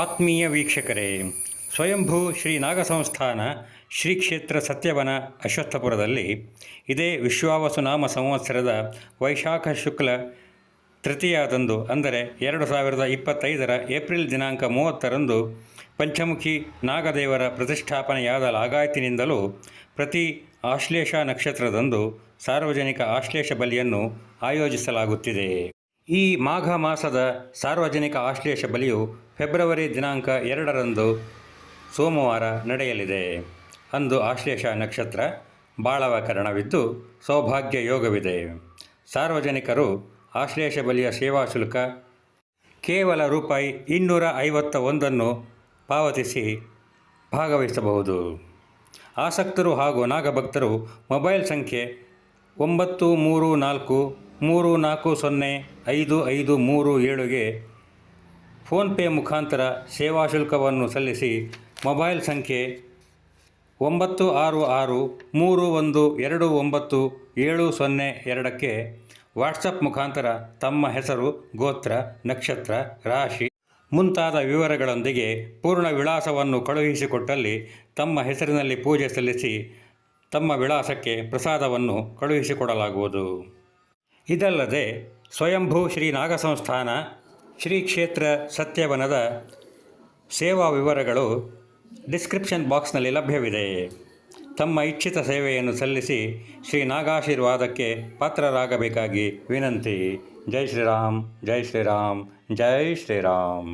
ಆತ್ಮೀಯ ವೀಕ್ಷಕರೇ, ಸ್ವಯಂಭೂ ಶ್ರೀ ನಾಗಸಂಸ್ಥಾನ ಶ್ರೀ ಕ್ಷೇತ್ರ ಸತ್ಯವನ ಅಶ್ವತ್ಥಪುರದಲ್ಲಿ ಇದೇ ವಿಶ್ವಾವಸುನಾಮ ಸಂವತ್ಸರದ ವೈಶಾಖ ಶುಕ್ಲ ತೃತೀಯದಂದು ಅಂದರೆ 2025 ಏಪ್ರಿಲ್ ದಿನಾಂಕ 30ರಂದು ಪಂಚಮುಖಿ ನಾಗದೇವರ ಪ್ರತಿಷ್ಠಾಪನೆಯಾದ ಲಾಗಾಯತಿನಿಂದಲೂ ಪ್ರತಿ ಆಶ್ಲೇಷ ನಕ್ಷತ್ರದಂದು ಸಾರ್ವಜನಿಕ ಆಶ್ಲೇಷ ಬಲಿಯನ್ನು ಆಯೋಜಿಸಲಾಗುತ್ತಿದೆ. ಈ ಮಾಘ ಮಾಸದ ಸಾರ್ವಜನಿಕ ಆಶ್ಲೇಷ ಬಲಿಯು ಫೆಬ್ರವರಿ ದಿನಾಂಕ 2ರಂದು ಸೋಮವಾರ ನಡೆಯಲಿದೆ. ಅಂದು ಆಶ್ಲೇಷ ನಕ್ಷತ್ರ ಬಾಳವಕರಣವಿದ್ದು ಸೌಭಾಗ್ಯ ಯೋಗವಿದೆ. ಸಾರ್ವಜನಿಕರು ಆಶ್ಲೇಷ ಬಲಿಯ ಸೇವಾ ಶುಲ್ಕ ಕೇವಲ ರೂಪಾಯಿ 251 ಪಾವತಿಸಿ ಭಾಗವಹಿಸಬಹುದು. ಆಸಕ್ತರು ಹಾಗೂ ನಾಗಭಕ್ತರು ಮೊಬೈಲ್ ಸಂಖ್ಯೆ 9343405537ಗೆ ಫೋನ್ಪೇ ಮುಖಾಂತರ ಸೇವಾ ಶುಲ್ಕವನ್ನು ಸಲ್ಲಿಸಿ ಮೊಬೈಲ್ ಸಂಖ್ಯೆ 9631129702ಕ್ಕೆ ವಾಟ್ಸಪ್ ಮುಖಾಂತರ ತಮ್ಮ ಹೆಸರು, ಗೋತ್ರ, ನಕ್ಷತ್ರ, ರಾಶಿ ಮುಂತಾದ ವಿವರಗಳೊಂದಿಗೆ ಪೂರ್ಣ ವಿಳಾಸವನ್ನು ಕಳುಹಿಸಿಕೊಟ್ಟಲ್ಲಿ ತಮ್ಮ ಹೆಸರಿನಲ್ಲಿ ಪೂಜೆ ಸಲ್ಲಿಸಿ ತಮ್ಮ ವಿಳಾಸಕ್ಕೆ ಪ್ರಸಾದವನ್ನು ಕಳುಹಿಸಿಕೊಡಲಾಗುವುದು. ಇದಲ್ಲದೆ ಸ್ವಯಂಭೂ ಶ್ರೀ ನಾಗಸಂಸ್ಥಾನ ಶ್ರೀ ಕ್ಷೇತ್ರ ಸತ್ಯವನದ ಸೇವಾ ವಿವರಗಳು ಡಿಸ್ಕ್ರಿಪ್ಷನ್ ಬಾಕ್ಸ್ನಲ್ಲಿ ಲಭ್ಯವಿದೆ. ತಮ್ಮ ಇಚ್ಛಿತ ಸೇವೆಯನ್ನು ಸಲ್ಲಿಸಿ ಶ್ರೀ ನಾಗಾಶೀರ್ವಾದಕ್ಕೆ ಪಾತ್ರರಾಗಬೇಕಾಗಿ ವಿನಂತಿ. ಜೈ ಶ್ರೀರಾಮ್, ಜೈ ಶ್ರೀರಾಮ್, ಜೈ ಶ್ರೀರಾಮ್.